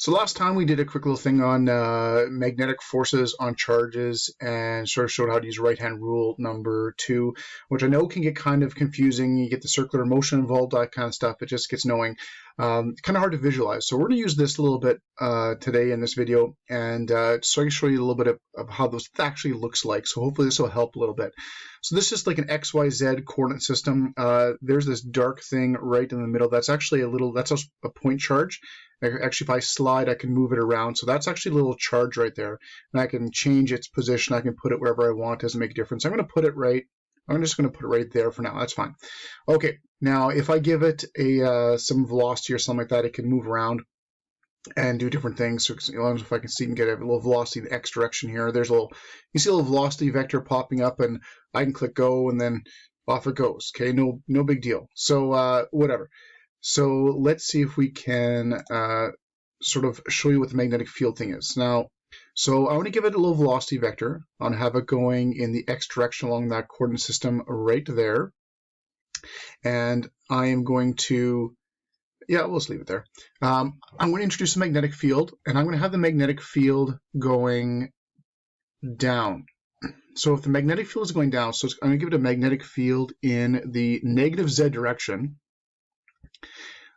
So last time we did a quick little thing on magnetic forces on charges and sort of showed how to use right-hand rule number 2, which I know can get kind of confusing. You get the circular motion involved, that kind of stuff. It just gets annoying. Kind of hard to visualize. So we're going to use this a little bit today in this video, and so I can show you a little bit of how this actually looks like. So hopefully this will help a little bit. So this is like an XYZ coordinate system. There's this dark thing right in the middle. That's actually that's a point charge. Actually, if I slide, I can move it around. So that's actually a little charge right there. And I can change its position. I can put it wherever I want. It doesn't make a difference. I'm going to put it right. I'm just going to put it right there for now. That's fine. Okay. Now, if I give it some velocity or something like that, it can move around and do different things. So as long as if I can see and get a little velocity in the X direction here, there's a little, you see a little velocity vector popping up, and I can click go, and then off it goes. Okay. No big deal. So whatever. So let's see if we can sort of show you what the magnetic field thing is. Now, so I want to give it a little velocity vector. I want to have it going in the X direction along that coordinate system right there. And I am going to, yeah, we'll just leave it there. I'm going to introduce a magnetic field, and I'm going to have the magnetic field going down. So if the magnetic field is going down, so I'm going to give it a magnetic field in the negative Z direction.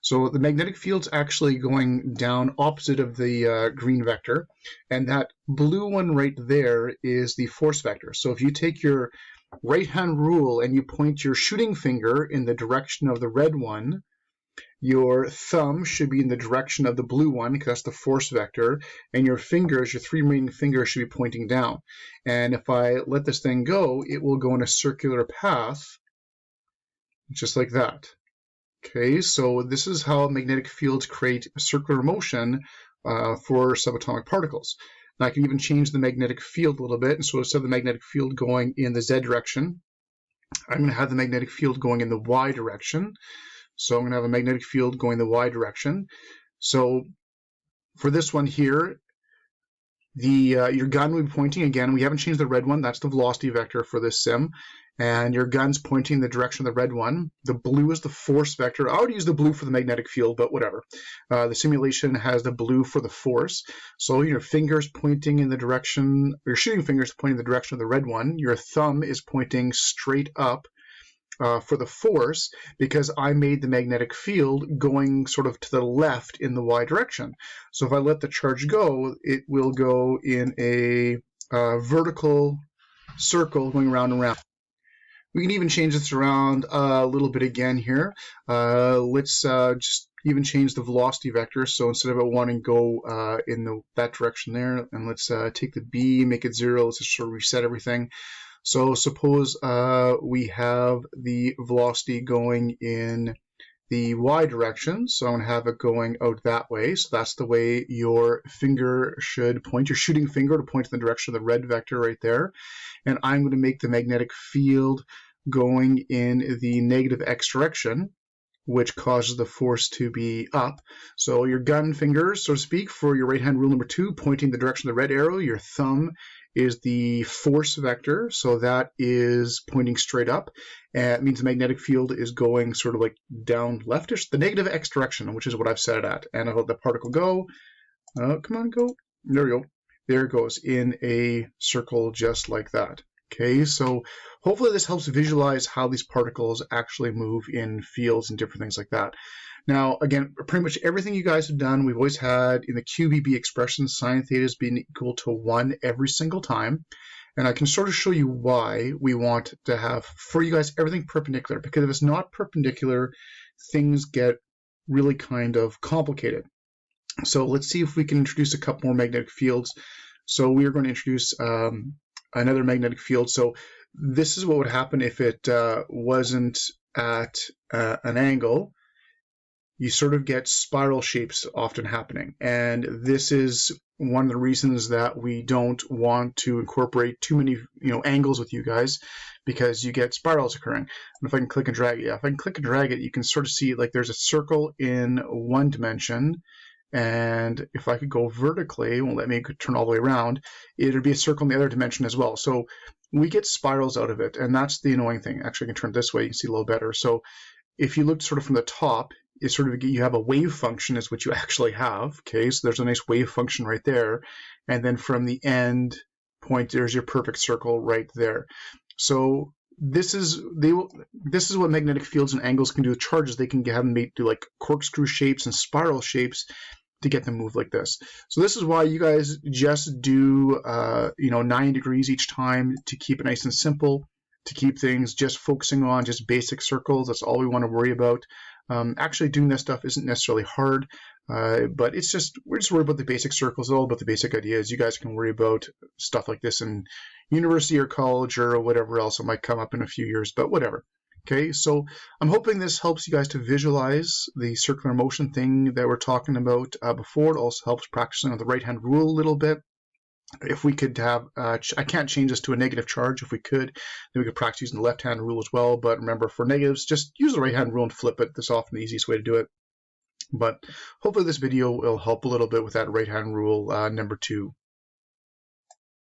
So the magnetic field's actually going down opposite of the green vector, and that blue one right there is the force vector. So if you take your right-hand rule and you point your shooting finger in the direction of the red one, your thumb should be in the direction of the blue one, because that's the force vector, and your fingers, your three remaining fingers, should be pointing down. And if I let this thing go, it will go in a circular path, just like that. Okay, so this is how magnetic fields create circular motion for subatomic particles. And I can even change the magnetic field a little bit. And so instead of the magnetic field going in the Z direction, I'm going to have the magnetic field going in the Y direction. So I'm going to have a magnetic field going the Y direction. So for this one here, your gun will be pointing, again, we haven't changed the red one, that's the velocity vector for this sim, and your gun's pointing in the direction of the red one. The blue is the force vector. I would use the blue for the magnetic field, but whatever. The simulation has the blue for the force. So your fingers pointing in the direction, your shooting fingers pointing in the direction of the red one. Your thumb is pointing straight up for the force, because I made the magnetic field going sort of to the left in the Y direction. So if I let the charge go, it will go in a vertical circle going around and around. We can even change this around a little bit again here. Let's just even change the velocity vector. So instead of it wanting to go in that direction there, and let's take the B, make it 0. Let's just sort of reset everything. So suppose we have the velocity going in the Y direction. So I'm going to have it going out that way. So that's the way your finger should point, your shooting finger to point in the direction of the red vector right there. And I'm going to make the magnetic field going in the negative X direction, which causes the force to be up. So your gun fingers, so to speak, for your right-hand rule number 2, pointing the direction of the red arrow. Your thumb is the force vector, so that is pointing straight up. And it means the magnetic field is going sort of like down leftish, the negative X direction, which is what I've set it at. And I'll let the particle go. Come on, go. There we go. There it goes in a circle just like that. Okay, so hopefully this helps visualize how these particles actually move in fields and different things like that. Now, again, pretty much everything you guys have done, we've always had in the QVB expression, sine theta is being equal to 1 every single time. And I can sort of show you why we want to have, for you guys, everything perpendicular. Because if it's not perpendicular, things get really kind of complicated. So let's see if we can introduce a couple more magnetic fields. So we are going to introduce another magnetic field. So this is what would happen if it wasn't at an angle. You sort of get spiral shapes often happening. And this is one of the reasons that we don't want to incorporate too many angles with you guys, because you get spirals occurring. And if I can click and drag it, if I can click and drag it, you can sort of see like there's a circle in one dimension. And if I could go vertically, it won't let me turn all the way around, it would be a circle in the other dimension as well. So we get spirals out of it, and that's the annoying thing. Actually, I can turn it this way, you can see a little better. So if you looked sort of from the top, is sort of, you have a wave function is what you actually have. Okay, so there's a nice wave function right there. And then from the end point, there's your perfect circle right there. So this is what magnetic fields and angles can do with charges. They can have them do like corkscrew shapes and spiral shapes to get them moved like this. So this is why you guys just do 9 degrees each time to keep it nice and simple, to keep things just focusing on just basic circles. That's all we want to worry about. Actually doing this stuff isn't necessarily hard, but we're just worried about the basic circles. It's all about the basic ideas. You guys can worry about stuff like this in university or college or whatever else it might come up in a few years, but whatever. Okay, so I'm hoping this helps you guys to visualize the circular motion thing that we're talking about before. It also helps practicing on the right-hand rule a little bit. If we could have, I can't change this to a negative charge. If we could, then we could practice using the left-hand rule as well. But remember, for negatives, just use the right-hand rule and flip it. That's often the easiest way to do it. But hopefully this video will help a little bit with that right-hand rule number 2.